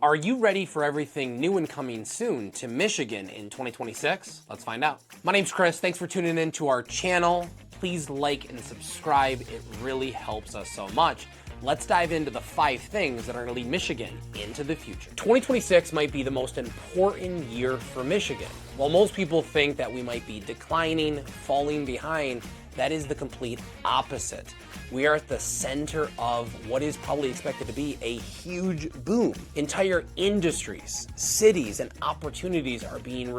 Are you ready for everything new and coming soon to Michigan in 2026? Let's find out. My name's Chris. Thanks for tuning in to our channel. Please like and subscribe. It really helps us so much. Let's dive into the 5 things that are going to lead Michigan into the future. 2026 might be the most important year for Michigan. While most people think that we might be declining, falling behind, that is the complete opposite. We are at the center of what is probably expected to be a huge boom. Entire industries, cities, and opportunities are being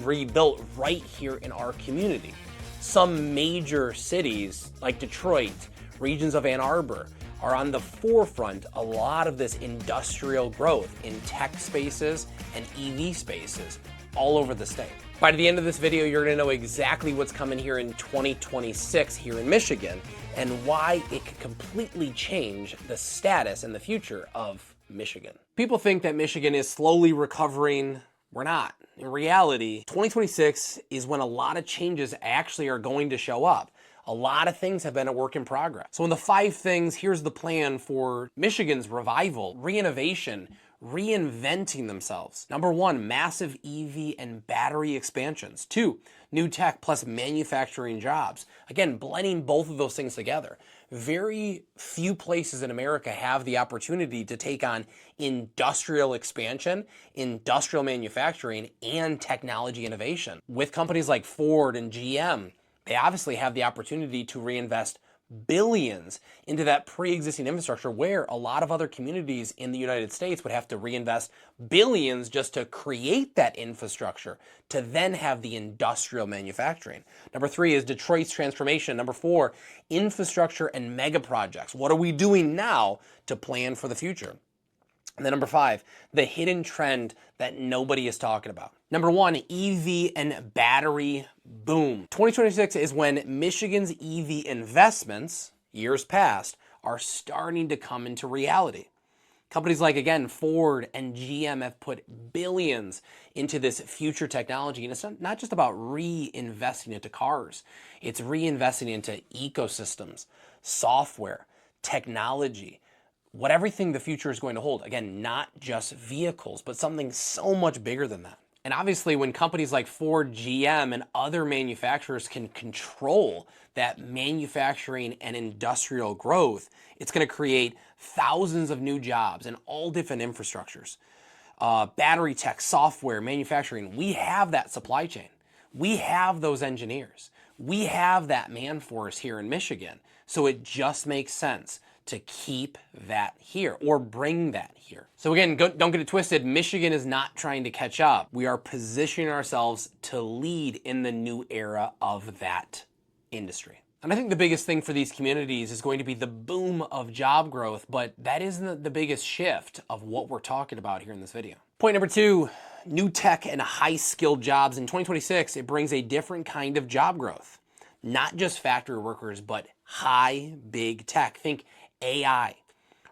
rebuilt right here in our community. Some major cities like Detroit, regions of Ann Arbor, are on the forefront a lot of this industrial growth in tech spaces and EV spaces all over the state. By the end of this video, you're gonna know exactly what's coming here in 2026 here in Michigan and why it could completely change the status and the future of Michigan. People think that Michigan is slowly recovering. We're not. In reality, 2026 is when a lot of changes actually are going to show up. A lot of things have been a work in progress. So in the 5 things, here's the plan for Michigan's revival, reinnovation, reinventing themselves. Number 1, massive EV and battery expansions. 2, new tech plus manufacturing jobs. Again, blending both of those things together. Very few places in America have the opportunity to take on industrial expansion, industrial manufacturing, and technology innovation. With companies like Ford and GM, they obviously have the opportunity to reinvest billions into that pre-existing infrastructure where a lot of other communities in the United States would have to reinvest billions just to create that infrastructure to then have the industrial manufacturing. Number 3 is Detroit's transformation. Number 4, infrastructure and mega projects. What are we doing now to plan for the future? And then number 5, the hidden trend that nobody is talking about. Number 1, EV and battery boom. 2026 is when Michigan's EV investments, years past, are starting to come into reality. Companies like, again, Ford and GM have put billions into this future technology. And it's not just about reinvesting into cars. It's reinvesting into ecosystems, software, technology, what everything the future is going to hold. Again, not just vehicles, but something so much bigger than that. And obviously when companies like Ford, GM, and other manufacturers can control that manufacturing and industrial growth, it's going to create thousands of new jobs in all different infrastructures. Battery tech, software, manufacturing, we have that supply chain. We have those engineers. We have that man force here in Michigan. So it just makes sense to keep that here or bring that here. So again, don't get it twisted. Michigan is not trying to catch up. We are positioning ourselves to lead in the new era of that industry. And I think the biggest thing for these communities is going to be the boom of job growth, but that isn't the biggest shift of what we're talking about here in this video. Point number 2, new tech and high-skilled jobs. In 2026, it brings a different kind of job growth. Not just factory workers, but high, big tech. Think AI,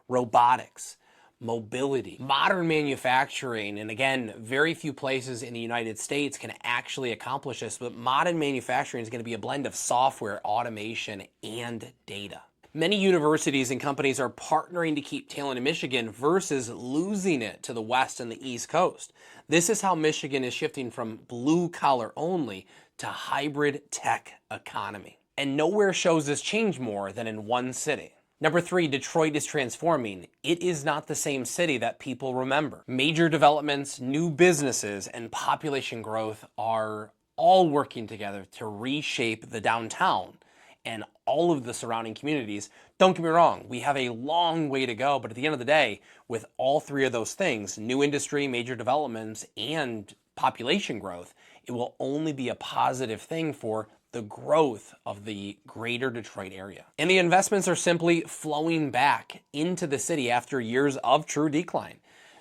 robotics, mobility, modern manufacturing. And again, very few places in the United States can actually accomplish this, but modern manufacturing is going to be a blend of software, automation, and data. Many universities and companies are partnering to keep talent in Michigan versus losing it to the West and the East Coast. This is how Michigan is shifting from blue collar only to hybrid tech economy. And nowhere shows this change more than in one city. Number 3, Detroit is transforming. It is not the same city that people remember. Major developments, new businesses, and population growth are all working together to reshape the downtown and all of the surrounding communities. Don't get me wrong, we have a long way to go, but at the end of the day, with all 3 of those things, new industry, major developments, and population growth, it will only be a positive thing for the growth of the greater Detroit area. And the investments are simply flowing back into the city after years of true decline.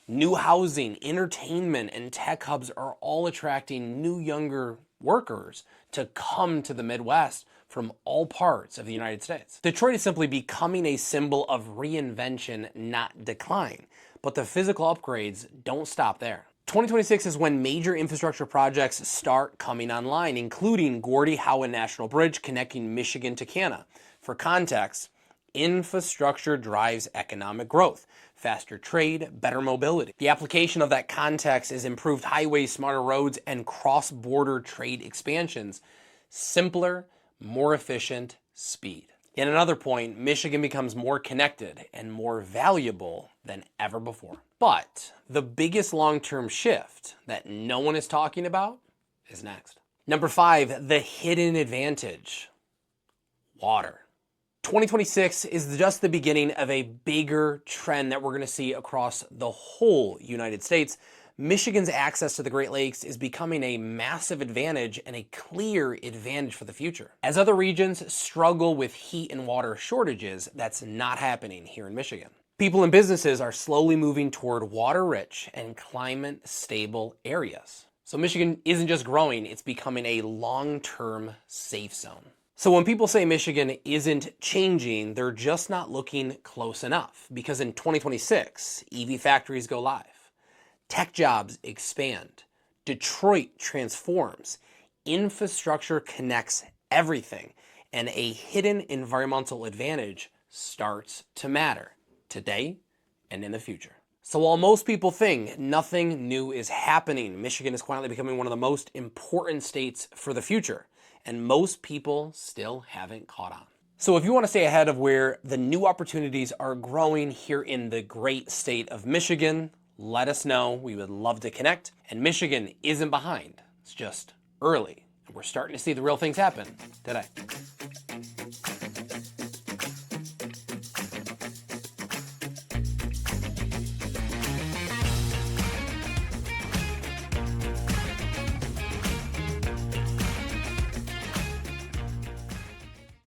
New housing, entertainment, and tech hubs are all attracting new younger workers to come to the Midwest from all parts of the United States. Detroit is simply becoming a symbol of reinvention, not decline. But the physical upgrades don't stop there. 2026 is when major infrastructure projects start coming online, including Gordie Howe International Bridge connecting Michigan to Canada. For context, infrastructure drives economic growth. faster trade, better mobility. The application of that context is improved highways, smarter roads, and cross-border trade expansions. Simpler, more efficient, speed. In another point, Michigan becomes more connected and more valuable than ever before. But the biggest long-term shift that no one is talking about is next. Number 5, the hidden advantage. Water. 2026 is just the beginning of a bigger trend that we're going to see across the whole United States. Michigan's access to the Great Lakes is becoming a massive advantage and a clear advantage for the future. As other regions struggle with heat and water shortages, that's not happening here in Michigan. People and businesses are slowly moving toward water-rich and climate-stable areas. So Michigan isn't just growing, it's becoming a long-term safe zone. So when people say Michigan isn't changing, they're just not looking close enough, because in 2026, EV factories go live. Tech jobs expand. Detroit transforms. Infrastructure connects everything. And a hidden environmental advantage starts to matter today and in the future. So while most people think nothing new is happening, Michigan is quietly becoming one of the most important states for the future. And most people still haven't caught on. So if you want to stay ahead of where the new opportunities are growing here in the great state of Michigan, let us know. We would love to connect. And Michigan isn't behind. It's just early. And we're starting to see the real things happen today.